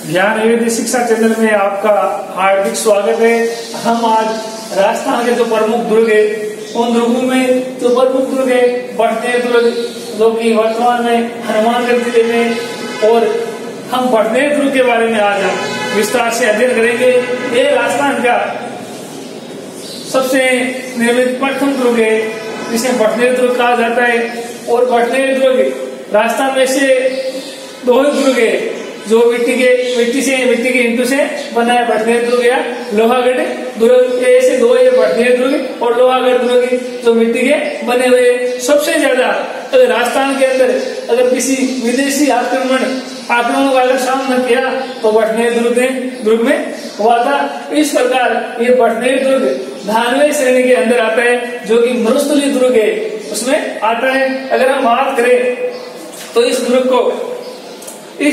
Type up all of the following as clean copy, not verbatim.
ज्ञान निवेदित शिक्षा चैनल में आपका हार्दिक स्वागत है। हम आज राजस्थान के जो प्रमुख दुर्ग है उन दुर्गों में जो प्रमुख दुर्ग है बढ़नेर दुर्ग, जो कि वर्तमान में हनुमानगढ़ जिले में, और हम बढ़नेर दुर्ग के बारे में आज हम विस्तार से अध्ययन करेंगे। ये राजस्थान का सबसे निर्मित प्रथम दुर्ग है जिसे बढ़नेर दुर्ग कहा जाता है। और बढ़नेर दुर्ग राजस्थान में से दो ही दुर्ग है जो मिट्टी के ईंटों से बना है। बढ़नेर दुर्ग या लोहागढ़ दुर्ग, ऐसे दो है, बढ़नेर दुर्ग और लोहागढ़ दुर्ग जो मिट्टी के बने हुए। सबसे ज्यादा अगर राजस्थान के अंदर अगर किसी विदेशी आक्रमण का अगर सामना किया तो बढ़नेर दुर्ग में हुआ था। इस प्रकार ये बढ़नेर दुर्ग धानवे श्रेणी के अंदर आता है, जो कि मरुस्थली दुर्ग है उसमें आता है। अगर हम बात करें तो इस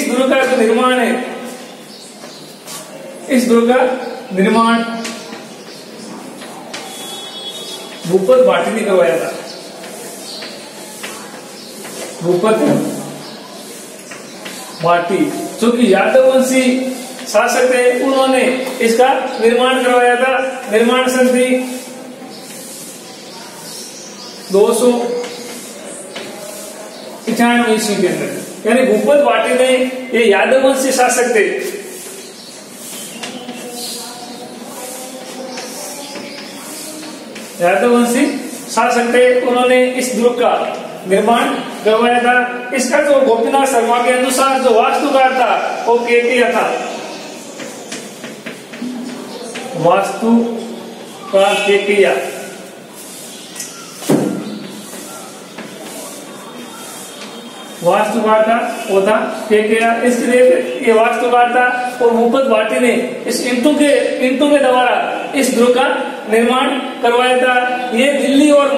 दुर्ग का जो निर्माण है, इस दुर्ग का निर्माण भूपत भाटी ने करवाया था। भूपत भाटी जो कि यादववंशी शासक थे, उन्होंने इसका निर्माण करवाया था। निर्माण सन थी 295 ईस्वी के अंदर, यानी भूपत भाटी ने, ये यादववंशी शासक थे, उन्होंने इस दुर्ग का निर्माण करवाया था। इसका जो गोपीनाथ शर्मा के अनुसार जो वास्तुकार था वो केतिया था। वास्तुकार केतिया, वो था केतिया। इसलिए ये वास्तुकार था। और भूपत भाटी ने इस ईंटों के द्वारा इस दुर्ग का निर्माण करवाया था। ये दिल्ली और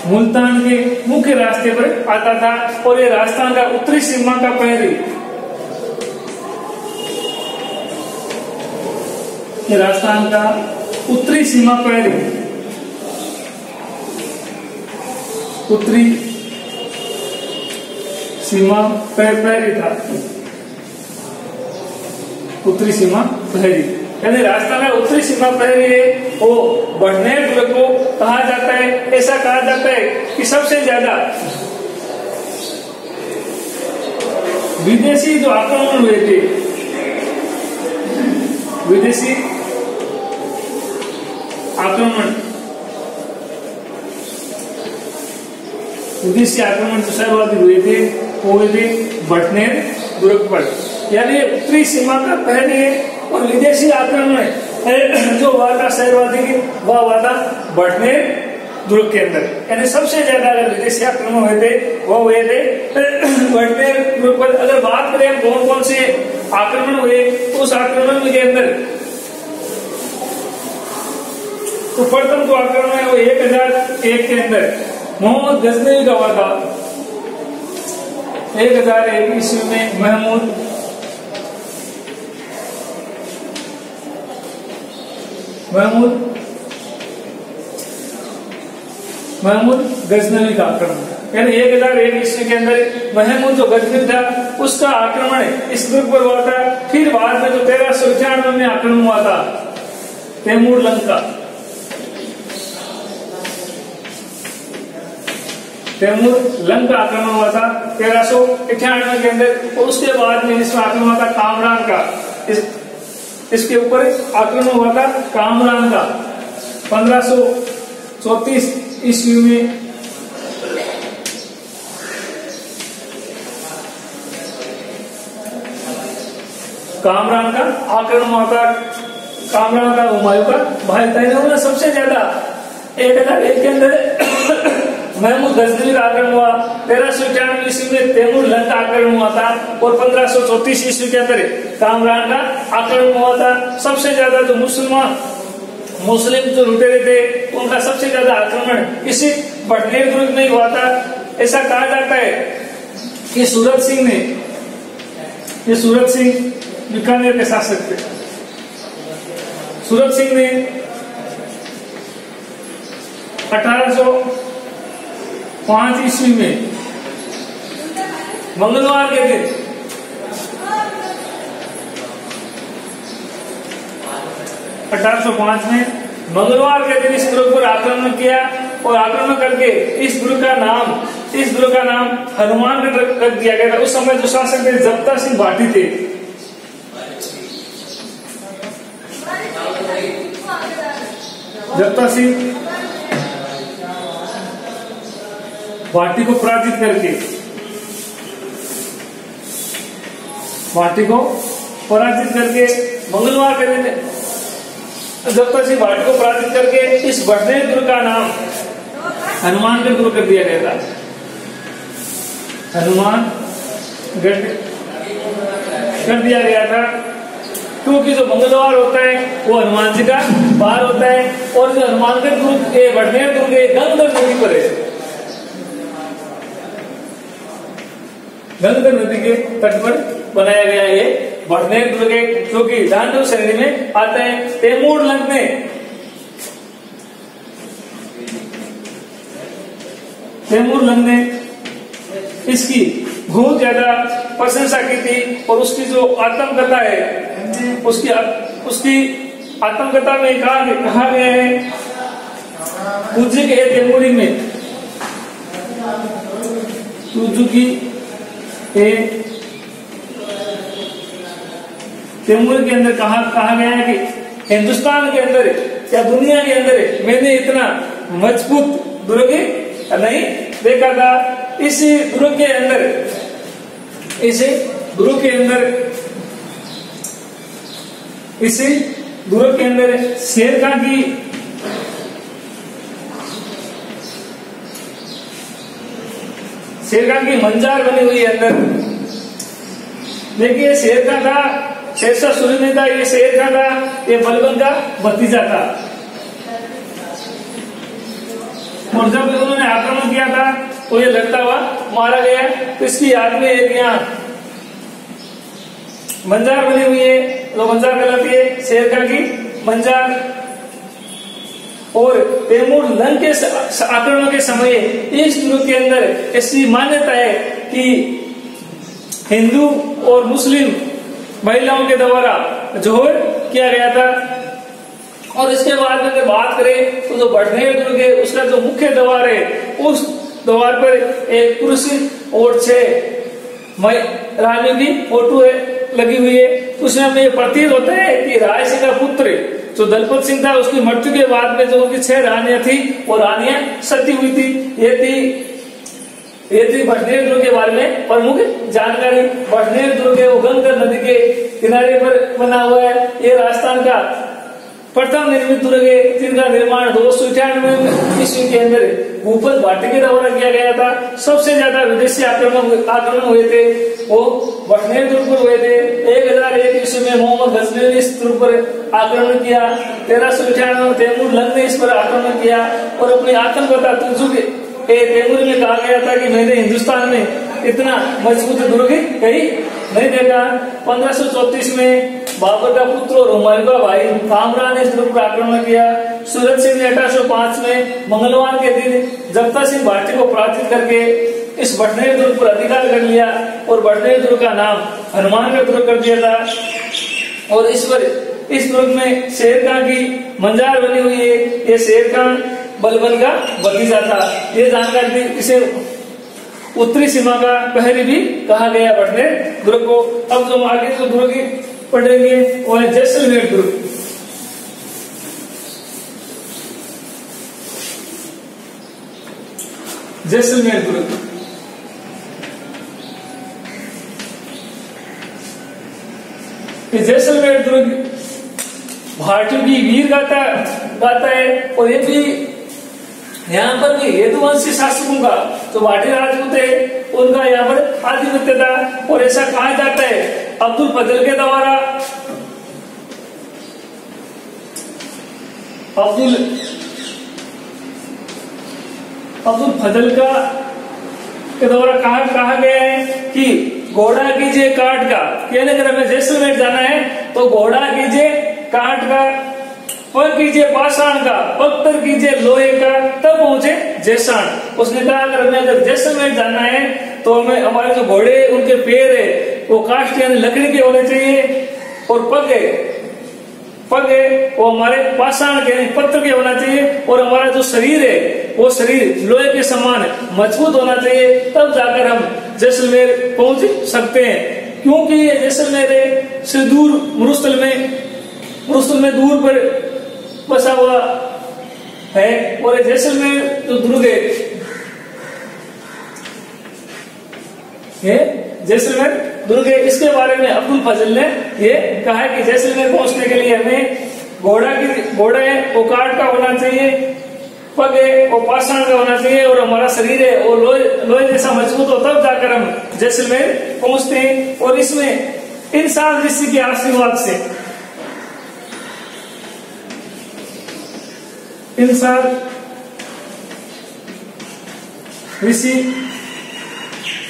मुल्तान के मुख्य रास्ते पर आता था। और ये राजस्थान का उत्तरी सीमा का प्रहरी, राजस्थान का उत्तरी सीमा प्रहरी था। उत्तरी सीमा प्रहरी यानी राजस्थान का उत्तरी सीमा प्रहरी है, वो बढ़नेर दुर्ग को कहा जाता है। ऐसा कहा जाता है कि सबसे ज्यादा विदेशी जो आक्रमण हुए थे, विदेशी आक्रमण जो सर्वाधिक हुए थे वो हुए थे बढ़नेर दुर्ग पर, यानी उत्तरी सीमा का प्रहरी है। और विदेशी आक्रमण जो हुआ था सर्वाधिक, वह हुआ था बढ़नेर दुर्ग के अंदर। यानी सबसे ज्यादा अगर विदेशी आक्रमण हुए थे वो हुए थे बढ़नेर दुर्ग पर। अगर बात करें कौन कौन से आक्रमण हुए, उस आक्रमण के अंदर तो प्रथम जो आक्रमण है वो 1001 के अंदर मोहम्मद गजनवी का हुआ था। 1001 ईस्वी में महमूद गजनवी का आक्रमण, यानी 1001 ईस्वी के अंदर महमूद जो गजनवी था उसका आक्रमण इस दुर्ग पर हुआ था। फिर बाद में जो 1391 में आक्रमण हुआ था तैमूर लंका आक्रमण हुआ था 1391 के अंदर। और उसके बाद में इसमें आक्रमण हुआ था कामरान का, इसके ऊपर आक्रमण हुआ था कामरान का 1534 ईस्वी में। कामरान का आक्रमण हुआ था। कामरान का हुमायूं का भाई था। इन्होंने सबसे ज्यादा 1001 के अंदर महमूद गजनवी का आक्रमण हुआ। 1391 ईस्वी में तैमूर लंका आक्रमण हुआ था। और 1534 ईस्वी के अंदर कामरान का आक्रमण हुआ था। सबसे ज्यादा जो मुस्लिम जो लुटेरे थे उनका सबसे ज्यादा आक्रमण इसी बढ़नेर दुर्ग में हुआ था। ऐसा कहा जाता है कि सूरत सिंह बीकानेर के शासक थे। सूरत सिंह ने 1805 ईस्वी में मंगलवार के दिन 1805 में मंगलवार के दिन इस दुर्ग पर आक्रमण किया और आक्रमण करके इस दुर्ग का नाम हनुमानगढ़ रख दिया गया था। उस समय जो शासक थे जप्ता सिंह भाटी थे। जप्ता सिंह भाटी को पराजित करके मंगलवार के दिन जप्ता सिंह भाटी को पराजित करके इस बड़नेर दुर्ग का नाम हनुमानगढ़ दुर्ग कर दिया गया था। हनुमानगढ़ कर दिया गया था क्योंकि जो मंगलवार होता है वो हनुमान जी का वार होता है और जो हनुमानगढ़ दुर्ग के बड़नेर दुर्ग गंगा नदी पर है। गंगा नदी के तट पर बनाया गया ये बड़नेर दुर्ग जो कि दांडव श्रेणी में आता है। तैमूर लंग ने इसकी बहुत ज्यादा प्रशंसा की थी और उसकी जो आत्मकथा है उसकी आत्मकथा में कहा गया है पूज्य के तैमूरी में तैमूर के अंदर कहा गया है कि हिंदुस्तान के अंदर या दुनिया के अंदर मैंने इतना मजबूत दुर्ग नहीं देखा था। इस दुर्ग के अंदर शेरखां की मंजार बनी हुई है अंदर। देखिए शेरखां था शेरशाह सूरी नहीं था, ये शेरखां था, ये बलबन का भतीजा था। और जब उन्होंने आक्रमण किया था तो ये लड़ता हुआ मारा गया। तो इसकी याद में एक यहाँ मंजार बनी हुई है, जो मंजार कहलाती है शेरखां की मंजार। और तैमूर लंग के आक्रमण के समय इस दुर्ग के अंदर ऐसी मान्यता है कि हिंदू और मुस्लिम महिलाओं के द्वारा जोहर किया गया था। और इसके बाद में अगर बात करें तो जो बड़नेर दुर्ग है उसका जो मुख्य द्वार है उस द्वार पर एक पुरुष और 6 रानियों की फोटो लगी हुई है। उसमें हमें ये प्रतीत होता है कि राय सिंह का पुत्र जो दलपत सिंह था उसकी मृत्यु के बाद में जो उनकी 6 रानियां थी वो रानियां सती हुई थी। ये थी बड़नेर दुर्ग के बारे में प्रमुख जानकारी। बड़नेर दुर्ग है वो गंगा नदी के किनारे पर बना हुआ है। ये राजस्थान का प्रथम निर्मित दुर्ग है जिनका निर्माण 298 ईस्वी के अंदर भूपत भाटी के द्वारा किया गया था। सबसे ज्यादा विदेशी आक्रमण हुए थे वो बड़नेर दुर्ग पर हुए थे। 1001 ईस्वी में मोहम्मद गजनी ने इस दुर्ग पर आक्रमण किया। 1398 में तैमूर लंग ने इस पर आक्रमण किया और अपनी आत्मकथा तैमूर में कहा गया था कि मैंने हिंदुस्तान में इतना मजबूत दुर्ग कहीं नहीं देखा। 1534 में बाबर का पुत्र और हुमायूं का भाई कामरान ने इस दुर्ग पर आक्रमण किया। सूरज सिंह ने 1805 में मंगलवार के दिन जप्ता सिंह भाटी को पराजित करके इस बड़नेर दुर्ग पर अधिकार कर लिया और बड़नेर दुर्ग का नाम हनुमानगढ़ दुर्ग कर दिया था। और इस दुर्ग में शेरखां की मंजार बनी हुई है। ये शेरखां बलबन का भतीजा था। ये जानकारी थी। इसे उत्तरी सीमा का प्रहरी भी कहा गया बड़नेर दुर्ग को। अब जो आगे जो दुर्ग पढ़ेंगे वो है जैसलमेर दुर्ग। जैसलमेर दुर्ग जैसलमेर दुर्ग भाटियों की वीर गाता है। और ये भी यहाँ पर भी यदुवंशी शासकों का जो भाटी राजपूत है उनका यहाँ पर आधिपत्य था। और ऐसा कहा जाता है अब्दुल फजल के द्वारा के द्वारा कहा गया है कि घोड़ा कीजिए काट का, यानी अगर हमें जैसलमेर जाना है तो घोड़ा कीजिए काट का। पर कीजिए पाषाण का, पत्थर कीजिए लोहे का, तब पहुंचे जैसलमेर। उसने कहा अगर हमें अगर जैसलमेर जाना है तो हमें हमारे जो घोड़े उनके पैर है वो काष्ठ यानी लकड़ी के होने चाहिए, और पग है वो हमारे पाषाण के पत्थर के होना चाहिए, और हमारा जो शरीर है वो शरीर लोहे के समान मजबूत होना चाहिए, तब जाकर हम जैसलमेर पहुंच सकते हैं। क्योंकि ये जैसलमेर है से दूर मरुस्थल में दूर पर बसा हुआ है, और जैसलमेर जो दुर्ग है जैसलमेर दुर्ग है, इसके बारे में अब्दुल फजल ने ये कहा कि जैसलमेर पहुंचने के लिए हमें घोड़ा है वो काठ का होना चाहिए, पग है वो पाषाण का होना चाहिए, और हमारा शरीर है वो लोहे जैसा मजबूत हो, तब जाकर हम जैसलमेर पहुंचते हैं। और इसमें इंसान ऋषि के आशीर्वाद से इंसान ऋषि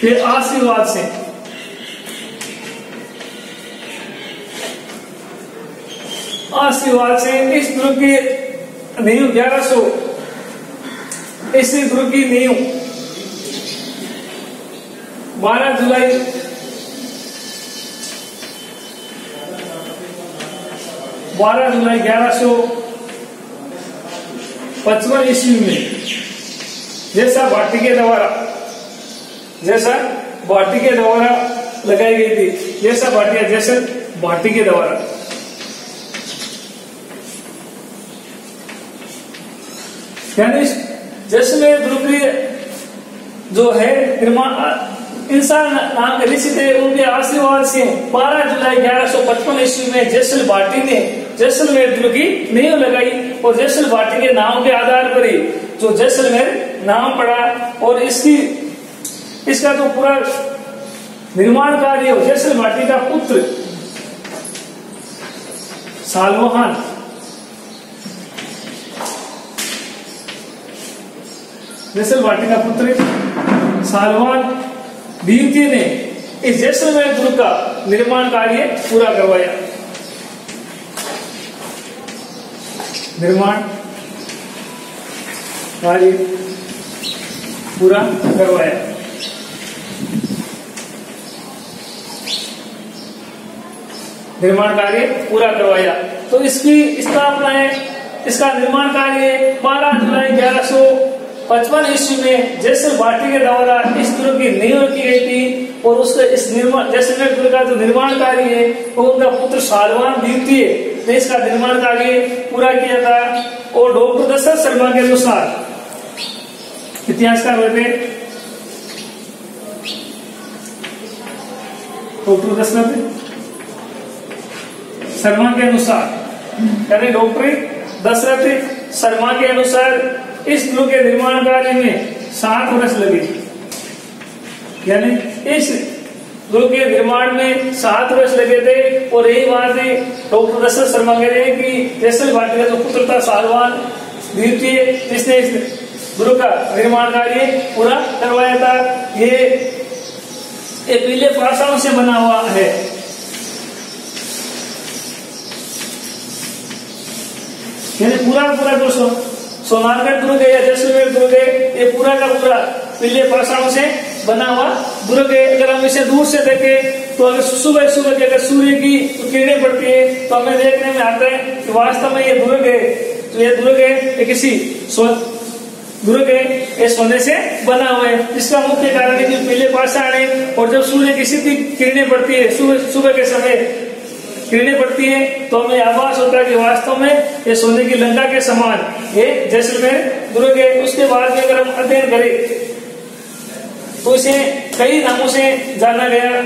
के आशीर्वाद से इस दुर्ग की नींव 1100 इस दुर्ग की नींव 12 जुलाई 1155 ईस्वी में जैसा भाटी के द्वारा लगाई गई थी, जैसा भाटिया जैसल भाटी के द्वारा। यानी जैसलमेर दुर्ग जो है निर्माण इंसान नाम के ऋषि थे, उनके आशीर्वाद से 12 जुलाई 1155 ईस्वी में जैसल भाटी ने जैसलमेर दुर्ग की नींव लगाई, और जैसल भाटी के नाम के आधार पर ही जो जैसलमेर नाम पड़ा, और इसका तो पूरा निर्माण कार्य जैसल भाटी का पुत्र सालवाहन जैसल भाटी का पुत्र सालवान द्वितीय ने इस जैसलमेर दुर्ग का निर्माण कार्य पूरा करवाया। निर्माण कार्य पूरा करवाया। तो इसकी स्थापना है, इसका निर्माण कार्य 12 जुलाई 1155 ईस्वी में जैसल भाटी के द्वारा इस दुर्ग की नींव रखी गई थी, और उसका इस निर्माण जैसलमेर दुर्ग का जो निर्माण कार्य है वो उनका पुत्र सालवान द्वितीय ने इसका निर्माण कार्य पूरा किया था। और डॉक्टर दशरथ शर्मा के अनुसार, इतिहासकार हुए डॉक्टर दशरथ शर्मा के अनुसार, यानी डॉक्टर दशरथ शर्मा के अनुसार इस दुर्ग के निर्माण कार्य में 7 वर्ष लगे। यानी इस दुर्ग के निर्माण में 7 वर्ष लगे थे। और यही बात है डॉक्टर दशरथ शर्मा कह रहे हैं कि जैसल भाटी का जो पुत्र था सालवान द्वितीय, जिसने इस दुर्ग का निर्माण कार्य पूरा करवाया था। ये पीले पाषाण से बना हुआ है। यानी पूरा जो सोनारगढ़ दुर्ग है या जैसलमेर दुर्ग है, ये पूरा का पूरा पीले पाषाण से बना हुआ दुर्ग है। अगर हम इसे दूर से देखें तो अगर सुबह के अगर सूर्य की किरणें पड़ती है तो हमें देखने में आता है कि वास्तव में ये दुर्ग है, तो ये दुर्ग है ये किसी दुर्ग है, ये सोने से बना हुआ है। इसका मुख्य कारण है कि पीले पाषाण है, और जब सूर्य की सीधी किरणें पड़ती है सुबह के समय किरणें पड़ती है तो हमें आभास होता है कि वास्तव में ये सोने की लंका के समान ये जैसलमेर दुर्ग है। उसके बाद में अगर हम अध्ययन करें तो इसे कई नामों से जाना गया।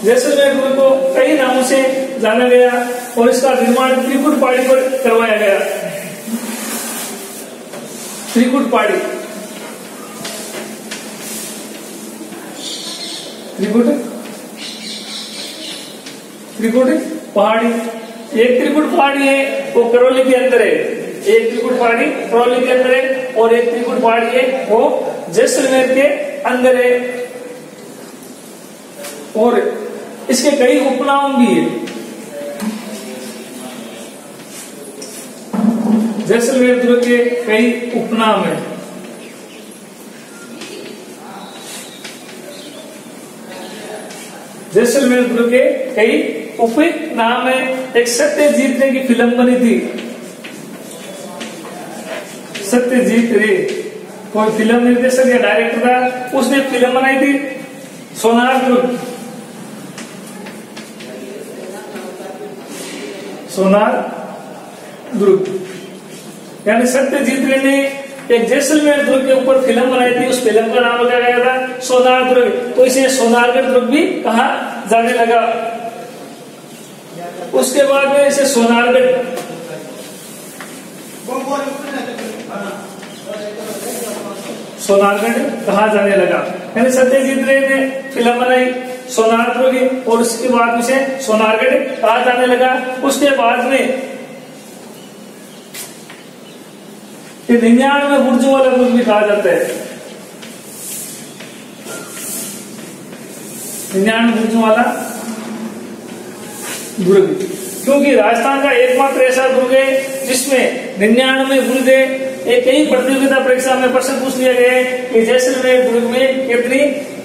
जैसलमेर दुर्ग को कई नामों से जाना गया, और इसका निर्माण त्रिकुट पहाड़ी पर करवाया गया। त्रिकुट पहाड़ी पहाड़ी, एक त्रिकुट पहाड़ी है वो करौली के अंदर है, एक त्रिकुट पहाड़ी करौली के अंदर है, और एक त्रिकुट पहाड़ी है वो जैसलमेर के अंदर है। और इसके कई उपनाम भी है। जैसलमेर दुर्ग के कई उपनाम है। जैसलमेर दुर्ग के कई उपनाम है। एक सत्यजीत रे की फिल्म बनी थी, सत्यजीत रे कोई फिल्म निर्देशक या डायरेक्टर था, उसने फिल्म बनाई थी सोनार दुर्ग। सोनार दुर्ग यानी सत्यजीत रे ने एक जैसलमेर दुर्ग के ऊपर फिल्म बनाई थी, उस फिल्म का नाम रखा गया था सोनार दुर्ग, तो इसे सोनारगढ़ दुर्ग भी कहा जाने लगा। उसके बाद में इसे सोनारगढ़ कहा जाने लगा। यानी सत्यजीत रे ने फिल्म बनाई सोनार दुर्ग और उसके बाद इसे सोनारगढ़ कहा जाने लगा। उसके बाद में 99 बुर्जों वाला दुर्ग भी कहा जाता है। 99 बुर्जों वाला दुर्ग, क्योंकि राजस्थान का एकमात्र ऐसा दुर्ग है जिसमें 99 बुर्ज है। एक कई प्रतियोगिता परीक्षा में प्रश्न पूछ लिया गया है कि जैसलमेर दुर्ग में कितनी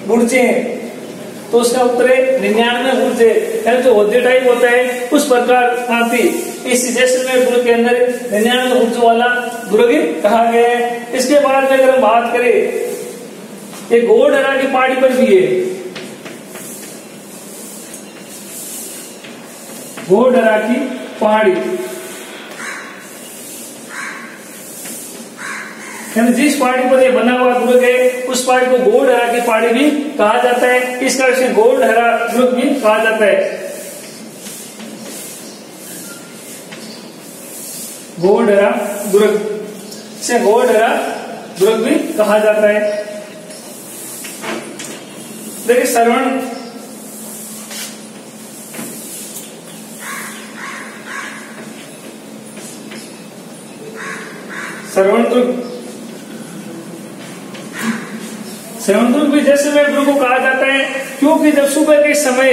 बुर्जें हैं, तो उसका उत्तर है 99 बुर्ज है। जो होद्दे टाइप होता है उस प्रकार हाथी इस जैसलमेर दुर्ग के अंदर 99 बुर्जों वाला दुर्ग कहा गया है। इसके बाद में अगर हम बात करें, एक गोडहरा की पहाड़ी पर भी है, गोडहरा की पहाड़ी, यानी जिस पहाड़ी पर ये बना हुआ दुर्ग है उस पहाड़ी को गोडहरा की पहाड़ी भी कहा जाता है। इस कारण से गोडहरा दुर्ग भी कहा जाता है। गोडहरा दुर्ग से गोडहरा दुर्ग भी कहा जाता है। देखिए श्रवण दुर्ग, श्रवण दुर्ग भी जैसलमेर दुर्ग को कहा जाता है, क्योंकि जब सुबह के समय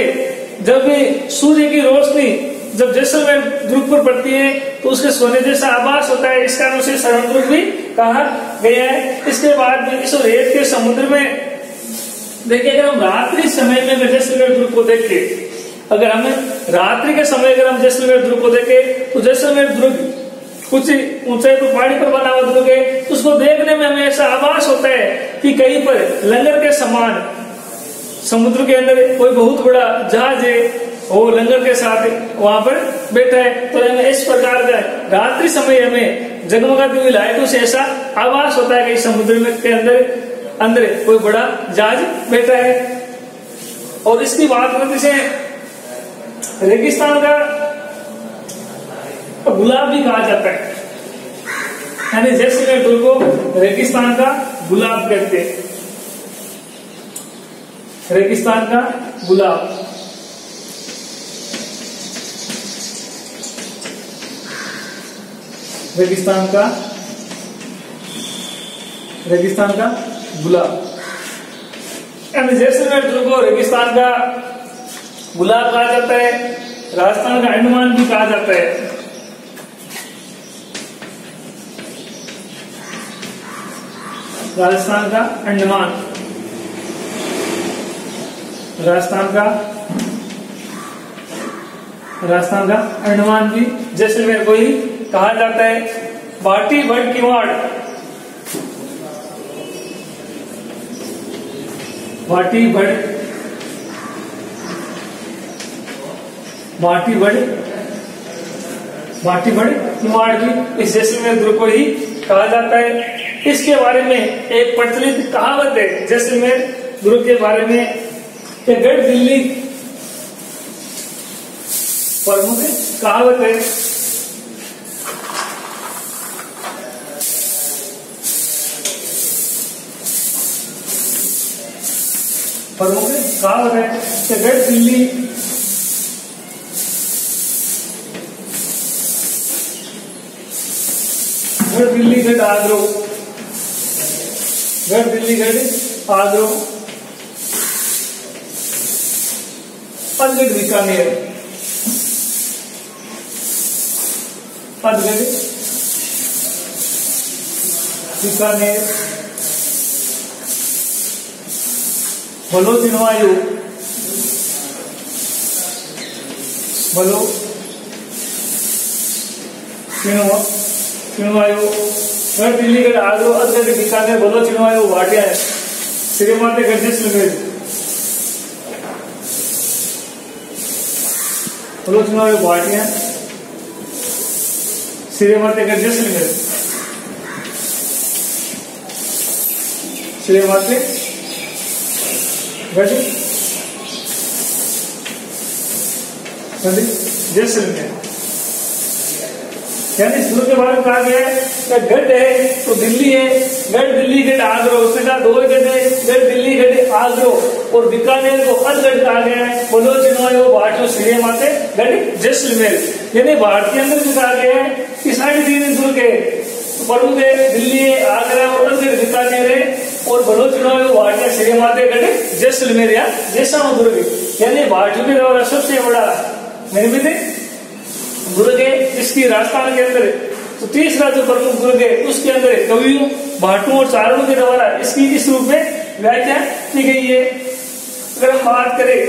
जब सूर्य की रोशनी जब जैसलमेर दुर्ग पर पड़ती है तो उसके सोने जैसा आभास होता है, इस कारण उसे श्रवण दुर्ग भी कहा गया है। इसके बाद में इस रेत के समुद्र में देखिए, अगर हम रात्रि समय में अगर जैसलमेर दुर्ग को देखें, अगर हमें रात्रि के समय अगर हम जैसलमेर दुर्ग को देखें तो जैसलमेर दुर्ग कुछ ऊंचाई पर पहाड़ी पर बना हुआ दुर्ग है, तो उसको देखने में हमें ऐसा आभास होता है कि कहीं पर लंगर के समान समुद्र के अंदर कोई बहुत बड़ा जहाज है, वो लंगर के साथ वहां पर बैठा है। तो हमें इस प्रकार का रात्रि समय हमें जगमगाती हुई लाइटों से ऐसा आभास होता है कि समुद्र में के अंदर कोई बड़ा जहाज बैठा है। और इसकी बात करते से रेगिस्तान का गुलाब भी कहा जाता है, यानी जैसलमेर दुर्ग को रेगिस्तान का गुलाब कहते हैं। रेगिस्तान का गुलाब, रेगिस्तान का गुलाब, यानी जैसलमेर दुर्ग को रेगिस्तान का गुलाब कहा जाता है। राजस्थान का अंडमान भी कहा जाता है। राजस्थान का अंडमान, राजस्थान का अंडमान भी जैसलमेर को ही कहा जाता है। भाटी भट किवाड़, भाटी भट किवाड़ भी इस जैसलमेर दुर्ग को ही कहा जाता है। इसके बारे में एक प्रचलित कहावत है जैसलमेर दुर्ग के बारे में, कि गढ़ दिल्ली प्रमुख कहावत है। प्रमुख कहावत है कि गढ़ दिल्ली गढ़ आगरो, गढ़ दिल्ली गढ़ आगरो, पदगढ़ बीकानेर, पदगढ़ बीकानेर, बलोचिनवायु, बलोचिनवायु, गढ़ दिल्लीगढ़, आगरा, अजगढ़, बीकानेर, बलोचिनवायु, वाटिया, श्रीमातेगढ़, जैसलमेर, बलोचिनवायु, वाटिया, श्रीमातेगढ़, जैसलमेर, श्रीमातेगढ़, जैसलमेर। यानी इस दुर्ग के बारे में कहा गया है गढ़ है तो दिल्ली है, गढ़ दिल्ली गढ़ आगरा, उसने कहा दो गढ़ है, गढ़ दिल्ली गढ़ आगरा, और बीकानेर को अजगढ़ कहा गया है, बलोचिनवायु, भाटियो, श्रीमातेगढ़, जैसलमेर। यानी भारत के अंदर जो कहा गया है कि साढ़े 3 दुर्ग है, प्रमुख है, दिल्ली है, आगरा और अजगढ़, बीकानेर है, और बलोचिनवायु, भाटिया, श्रीमातेगढ़, जैसलमेर या जैसलमेर दुर्ग। यानी भाटियों के द्वारा सबसे बड़ा निर्मित दुर्ग है। इसकी राजस्थान के अंदर तो तीसरा जो प्रमुख दुर्ग है उसके अंदर कवियों, भाटों और चारणों के द्वारा इसकी इस रूप में व्याख्या की गई है। अगर हम बात करें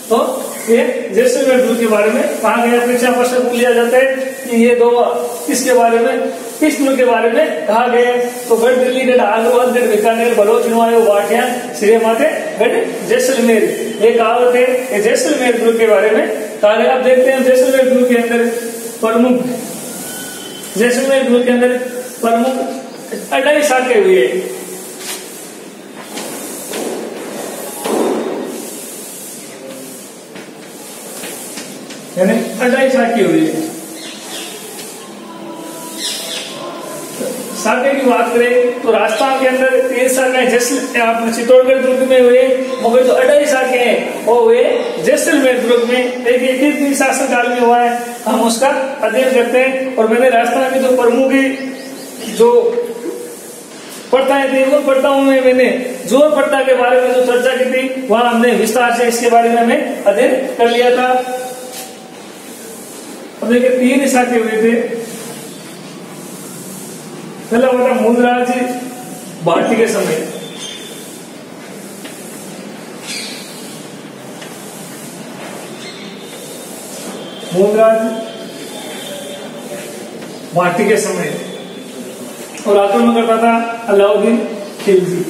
तो ये जैसलमेर दुर्ग के बारे में कहा गया, परीक्षा प्रश्न पूछ लिया जाता है कि ये दो किसके बारे में, किस दुर्ग के बारे में कहा गया है। तो गढ़ दिल्ली गढ़ आगरा, अजगढ़, बीकानेर, बलोचिनवायु, वाटिया, श्रीमातेगढ़, जैसलमेर। ये कहावत है ये जैसलमेर दुर्ग के बारे में कहा गया। अब देखते हैं जैसलमेर दुर्ग के अंदर प्रमुख, जैसलमेर दुर्ग के अंदर प्रमुख 28 शाखे हुए, यानी 28 शाखे हुई है। शाखे की बात करें तो राजस्थान के अंदर 3 शाखाएं अपने चित्तौड़गढ़ दुर्ग में हुए, मगर जो 28 शाखे हैं वो हुए जैसलमेर दुर्ग में। एक कितनी शासन काल में हुआ है हम उसका अध्ययन करते हैं। और मैंने राजस्थान की जो प्रमुख जो पढ़ताएं थी वो पढ़ताओं में मैंने जोर पढ़ता के बारे में जो चर्चा की थी वहां हमने विस्तार से इसके बारे में हमें अध्ययन कर लिया था। अब देखिए 3 शाखे हुए थे। पहला हुआ था मूलराज भाटी के समय, मूलराज भाटी के समय, और आक्रमण करता था अलाउद्दीन खिलजी।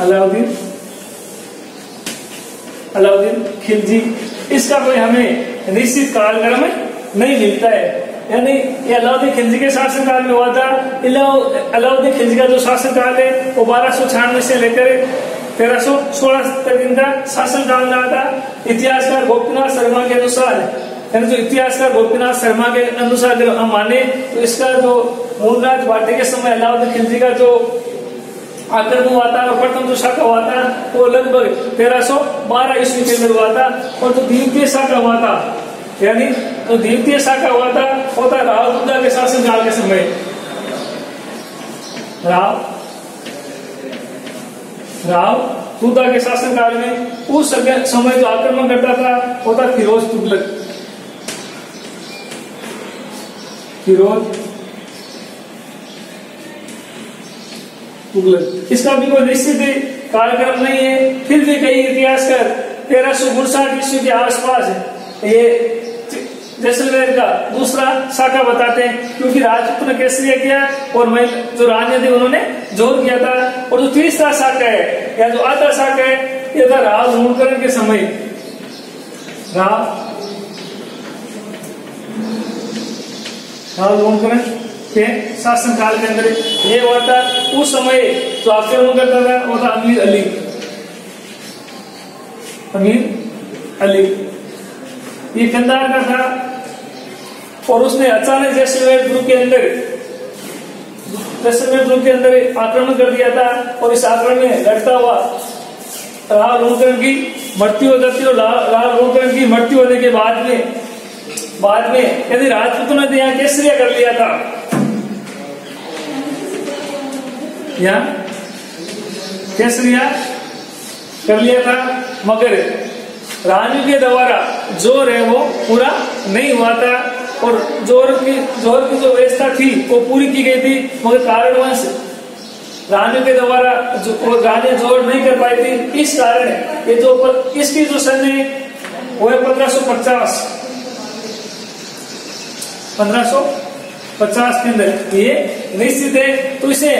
अलाउद्दीन खिलजी, इसका कोई हमें निश्चित कालक्रम नहीं मिलता है। यानी ये अलाउद्दीन खिलजी के शासनकाल में हुआ था। अलाउद्दीन खिलजी का जो शासनकाल है वो 1296 से लेकर 1316 तक इनका शासनकाल रहा था। इतिहासकार गोपीनाथ शर्मा के अनुसार, यानी जो इतिहासकार गोपीनाथ शर्मा के अनुसार अगर हम माने तो इसका जो मूलराज भाटी के समय अलाउद्दीन खिलजी का जो आक्रमण हुआ था और प्रथम जो शाखा हुआ था वो लगभग 1312 ईस्वी के अंदर हुआ था। और जो द्वितीय शाखा हुआ था, यानी तो द्वितीय शाखा हुआ था वो था राव तुंगा के शासनकाल के समय। राव तुंगा के शासनकाल में उस समय जो आक्रमण करता था वो था फिरोज तुगलक। इसका भी कोई निश्चित कार्यक्रम नहीं है। फिर भी कई इतिहासकार 1359 ईस्वी के आसपास ये जैसलमेर का दूसरा शाखा बताते हैं, क्योंकि राजपूत ने केसरिया किया और जो रानी थी उन्होंने जोर किया था। और जो तीसरा शाखा है या जो आधा शाखा है ये था राव लूणकरण के समय। राव लूणकरण के शासनकाल के अंदर ये हुआ था। उस समय जो आक्रमण करता था वो था अमीर अली। ये कंधार का था और उसने अचानक जैसलमेर दुर्ग के अंदर आक्रमण कर दिया था। और इस आक्रमण में लड़ता हुआ राव लूणकरण की मृत्यु हो जाती है। और राव लूणकरण की मृत्यु होने के बाद में यदि राजपूतों ने यहाँ केसरिया कर लिया था, मगर रानी के द्वारा जो है वो पूरा नहीं हुआ था। और जोहर की जो व्यवस्था थी वो पूरी की गई थी, मगर कारणवश रानियों के द्वारा रानी जोहर नहीं कर पाई थी। इस कारण ये जो इसकी जो सन है वो है 1550 के अंदर ये निश्चित है। तो इसे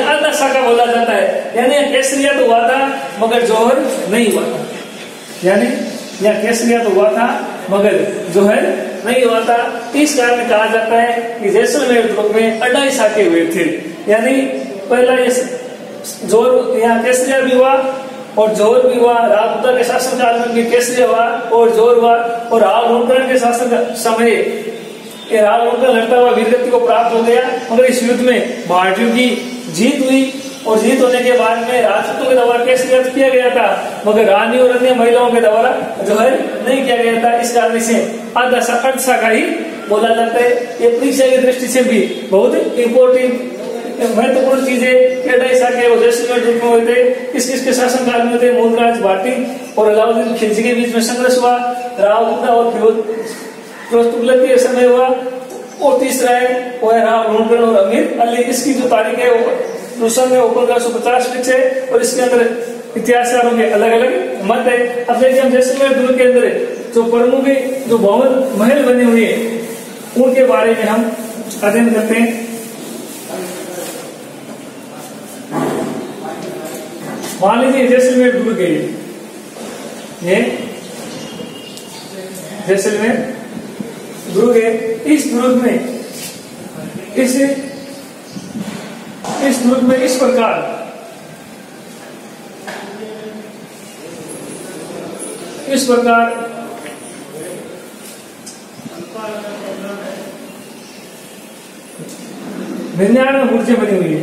आधा शाखा बोला जाता है, यानी केसरिया तो हुआ था मगर जोहर नहीं हुआ था, यानी यहाँ केसरिया तो हुआ था मगर जोहर नहीं हुआ था। इस कारण कहा जाता है कि जैसलमेर दुर्ग में 2.5 शाखे हुए थे, यानी पहला ये जोहर यहाँ केसरिया भी हुआ और जोहर भी हुआ। राजपूता के शासन काल में भी केसरिया हुआ और जोहर हुआ, और राव लोणकरण के शासन का समय ये राव लोणकरण लड़ता हुआ वीरगति को प्राप्त हो गया, मगर इस युद्ध में भारतीयों की जीत हुई और जीत होने के बाद में राजपूतों के द्वारा केसरिया किया गया था, मगर रानी और अन्य महिलाओं के द्वारा जोहर नहीं किया गया था। इस कारण से अर्ध शाखा ही बोला जाता है। ये परीक्षा की दृष्टि से भी बहुत इम्पोर्टेंट महत्वपूर्ण चीजें 2.5 शाखे जैसलमेर दुर्ग में हुए थे। किसके शासन काल में थे? मूलराज भाटी और अलाउद्दीन खिलजी के बीच में संघर्ष हुआ, रावपुता और फिरोज तुगलक के समय हुआ, और तीसरा है वो है राव लोणकरण और अमीर अली। इसकी जो तारीख है वो सन में 1550 फिक्स है, और इसके अंदर इतिहासकारों के अलग अलग मत है। अब देखिए हम जैसलमेर दुर्ग के अंदर जो प्रमुख जो भवन महल बने हुए हैं उनके बारे में हम अध्ययन करते हैं। मान लीजिए जैसलमेर दुर्ग है, ये जैसलमेर दुर्ग है। इस दुर्ग में इस प्रकार निन्यानवे मूर्तियां बनी हुई है।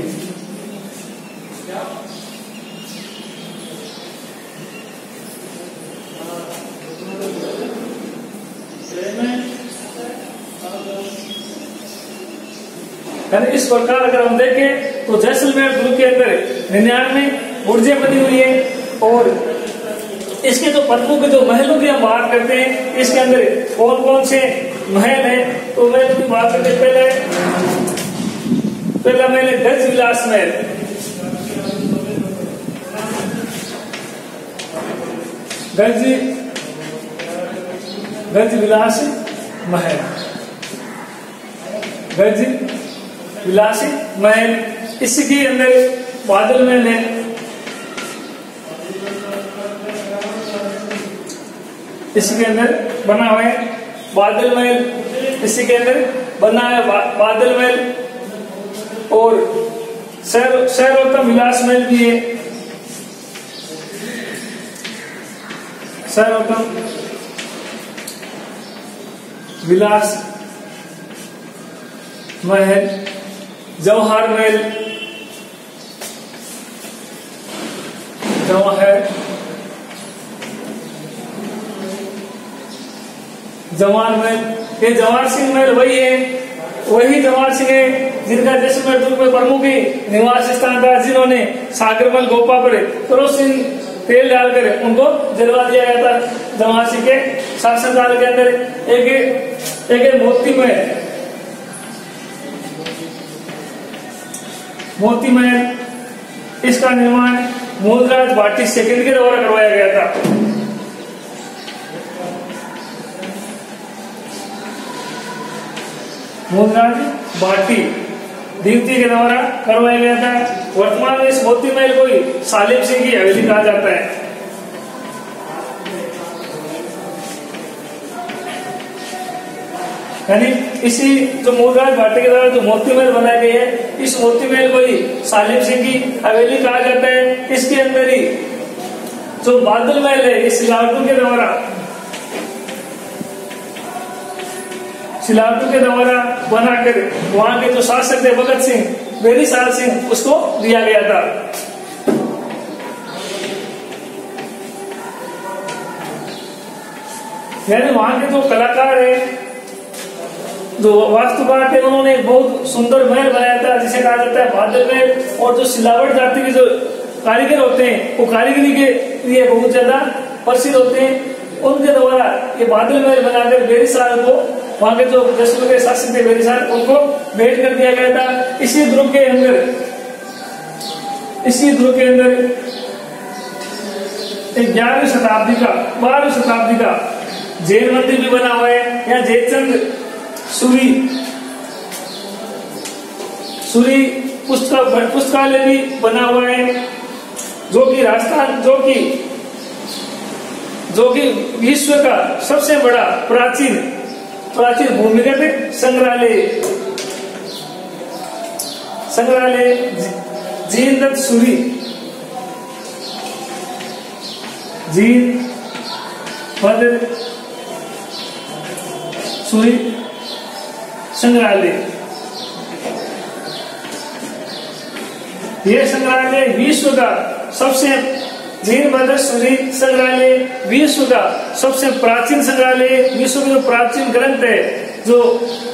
इस प्रकार अगर हम देखें तो जैसलमेर दुर्ग के अंदर 99 बुर्जें बनी हुई है, और इसके जो प्रमुख जो महलों की हम बात करते हैं, इसके अंदर कौन कौन से महल हैं तो महल की बात करते हैं। पहला महल है गज विलास महल। गज विलास महल, गज विलासी महल। इसके अंदर बादल महल है, इसके अंदर बना हुआ है बादल महल, इसके अंदर बना है बादल महल, और शहरोत्तम विलास महल भी है। शहरोत्तम विलास महल, जवाहर महल, जवाहर महल। ये जवाहर सिंह महल वही जवाहर सिंह है जिनका जैसलमेर दुर्ग में प्रमुख निवास स्थान था, जिन्होंने सागरमल गोपा पर केरोसिन तेल डालकर उनको जलवा दिया गया था। जवाहर सिंह के शासनकाल के अंदर एक मोती महल, इसका निर्माण मूलराज भाटी सेकंड के द्वारा करवाया गया था। मूलराज भाटी द्वितीय के द्वारा करवाया गया था। वर्तमान में इस मोती महल को ही सालिम सिंह की हवेली कहा जाता है। यानी इसी जो मूलराज भाटी के द्वारा जो मोती महल बनाए गए हैं, इस मोती महल को ही सालिम सिंह की हवेली कहा जाता है। इसके अंदर ही जो बादल महल है, इस सिलावटों के द्वारा बनाकर वहां के जो शासक थे भगत सिंह, बेनीसाल सिंह, उसको दिया गया था। यानी वहां के जो कलाकार है, जो वास्तुकार थे, उन्होंने बहुत सुंदर महल बनाया था जिसे कहा जाता है बादल महल। और जो सिलावट जाति के जो कारीगर होते हैं वो कारीगरी के लिए बहुत ज्यादा प्रसिद्ध होते हैं। उनके द्वारा ये बादल महल बनाकर बेनीसाल को वहां के जो जैसलमेर के शासक थे बेरिसार, उनको भेंट कर दिया गया था। इसी दुर्ग के अंदर 11वीं शताब्दी का 12वीं शताब्दी का जैन मंदिर भी बना हुआ है। यहाँ जयचंद सूरी पुस्तकालय भी बना हुआ है, जो कि राजस्थान जो कि विश्व का सबसे बड़ा प्राचीन भूमिगत संग्रहालय जीनदत्त सूरी संग्रहालय। यह संग्रहालय विश्व का सबसे जीनदत्त सूरी संग्रहालय विश्व का सबसे प्राचीन संग्रहालय। विश्व के जो प्राचीन ग्रंथ है, जो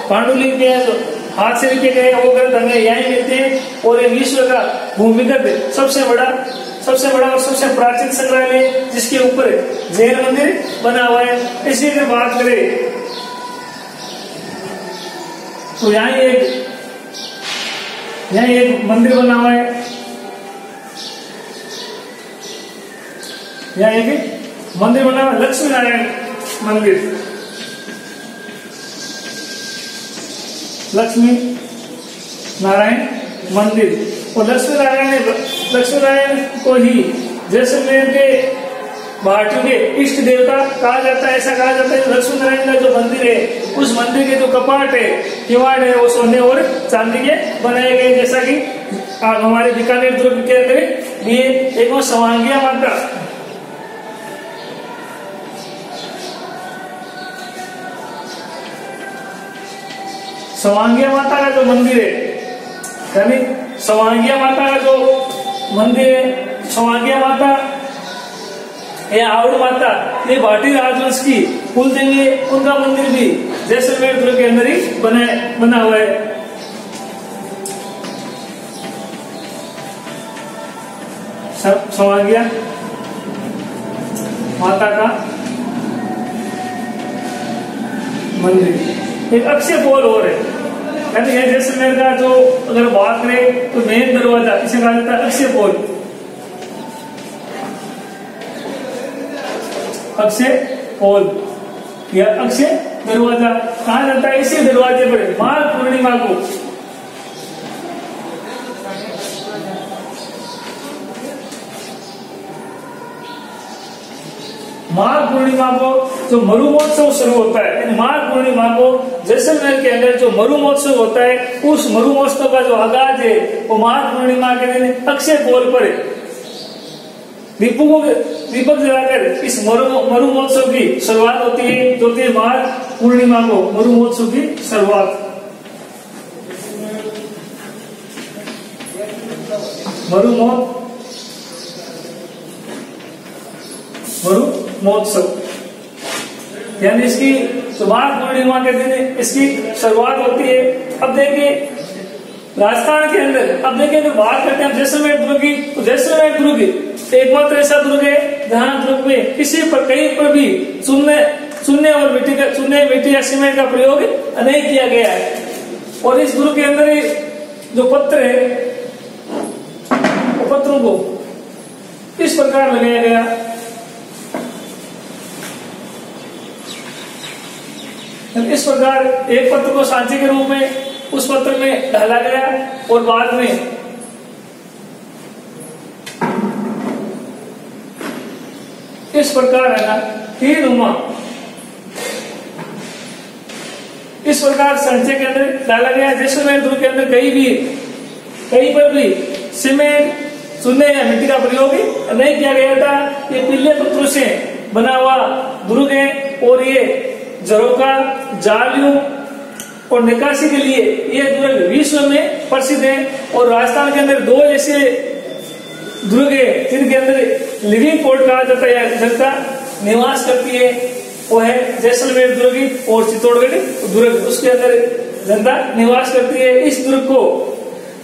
पांडुलिपि है, जो हाथ से लिखे गए वो ग्रंथ हमें यहीं मिलते हैं। और ये विश्व का भूमिगत सबसे बड़ा और सबसे प्राचीन संग्रहालय, जिसके ऊपर जैन मंदिर बना हुआ है। इसी की बात करें तो यहाँ एक मंदिर बना हुआ है। यहाँ एक मंदिर बना हुआ है, लक्ष्मी नारायण मंदिर। और लक्ष्मी नारायण को ही जैसलमेर के भाटियों के इष्ट देवता कहा जाता है। ऐसा कहा जाता है लक्ष्मी नारायण का जो मंदिर है, उस मंदिर के जो कपाट है, किवाड़ है, वो सोने और चांदी के बनाए गए। जैसा कि हमारे बीकानेर दुर्ग के अंदर भी एक सवांगिया माता, सवांगिया माता का जो मंदिर है, यानी सवांगिया माता का जो मंदिर है, सवांगिया माता या आवड़ माता, ये भाटी राजवंश की कुल देवी है। उनका मंदिर भी जैसलमेर दुर्ग के अंदर ही बना हुआ है। सवांगिया माता का मंदिर। एक अक्षय पोल और है, यानी ये जैसलमेर का जो अगर बात करें तो मेन दरवाजा इसे कहा जाता है अक्षय पोल। अक्षय पोल या अक्षय दरवाजा कहा जाता है। इसी दरवाजे पर माघ पूर्णिमा को जो मरु महोत्सव शुरू होता है, माघ पूर्णिमा को जैसलमेर के अंदर जो मरु महोत्सव होता है, उस मरु महोत्सव का जो आगाज है वो माघ पूर्णिमा के दिन अक्षय पोल पर दीपक जलाकर इस मरु महोत्सव की शुरुआत होती है। जो कि माघ पूर्णिमा को मरु महोत्सव की शुरुआत, मरु महोत्सव, यानी इसकी माघ पूर्णिमा के दिन इसकी शुरुआत होती है। अब देखिए राजस्थान के अंदर, अब देखिए अगर बात करते हैं जैसलमेर दुर्ग की, तो जैसलमेर दुर्ग एकमात्र ऐसा दुर्ग है जहां दुर्ग में किसी पर कहीं पर भी चूने और मिट्टी या सीमेंट का प्रयोग नहीं किया गया है। और इस दुर्ग के अंदर जो पत्थर है, वो पत्थरों को इस प्रकार लगाया गया। इस प्रकार एक पत्थर को सांचे के रूप में उस पत्थर में ढाला गया और बाद में इस प्रकार है ना तीर उमा, इस प्रकार सांचे के अंदर डाला गया। जैसलमेर दुर्ग के अंदर कहीं पर भी सीमेंट, चूने या मिट्टी का प्रयोग नहीं किया गया था। ये पीले पत्थरों से बना हुआ दुर्ग है और ये झरोका, जालियों और निकासी के लिए ये दुर्ग विश्व में प्रसिद्ध है। और राजस्थान के अंदर दो ऐसे दुर्ग है जिनके अंदर लिविंग पोर्ट कहा जाता है, जनता निवास करती है, वो है जैसलमेर दुर्ग और चित्तौड़गढ़ दुर्ग, उसके अंदर जनता निवास करती है। इस दुर्ग को,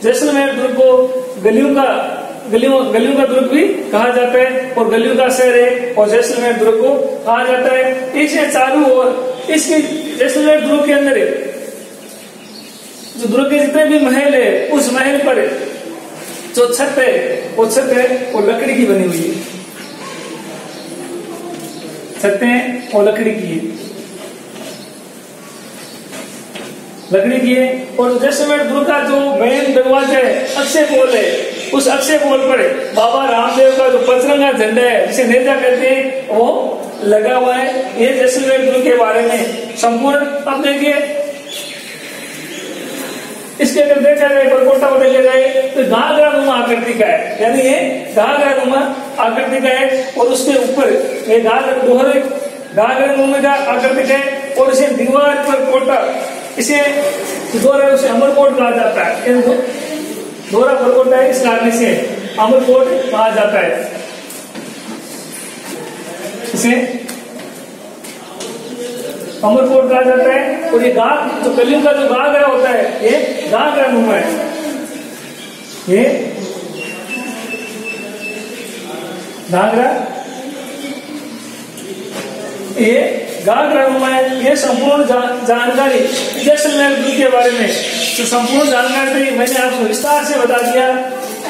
जैसलमेर दुर्ग को गलियों का गलियों का दुर्ग भी कहा जाता है और गलियों का शहर है और जैसलमेर दुर्ग को कहा जाता है। इसे चारों ओर इसके जैसलमेर दुर्ग के अंदर जो दुर्ग के जितने भी महल है उस महल पर जो छत है वो लकड़ी की बनी हुई है। छतें और लकड़ी की है और जैसलमेर दुर्ग का जो मेन दरवाजा है अक्षय पोल है, उस अक्षय पोल पर बाबा रामदेव का जो पचरंगा झंडा है जिसे नेजा कहते हैं वो लगा हुआ है। ये जैसलमेर दुर्ग के बारे में संपूर्ण अब देखिए। इसके अगर देखा जाए परकोटा को देखा जाए तो घाघरा नुमा आकृति का है, यानी ये घाघरा नुमा आकृति का है और उसके ऊपर ये घाघरा नुमा का आकृति है और इसे दीवार पर कोटा इसे दोहरा उसे अमरकोट कहा जाता है। दोहरा परकोटा है, इस कारण से अमरकोट कहा जाता है। इसे अमरकोट कहा जाता है और ये जो कलियों का जो घाघरा होता है ये घाघरा नुमा है। ये घाघरा नुमा है। ये संपूर्ण जानकारी जैसलमेर दुर्ग के बारे में तो संपूर्ण जानकारी मैंने आपको विस्तार से बता दिया।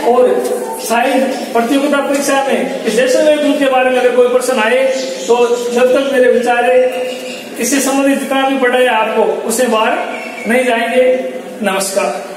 और शायद प्रतियोगिता परीक्षा में इस जैसलमेर दुर्ग के बारे में अगर कोई प्रश्न आए तो जब तक मेरे विचार है इससे संबंधित जितना भी पढ़ाया आपको उसे बाहर नहीं जाएंगे। नमस्कार।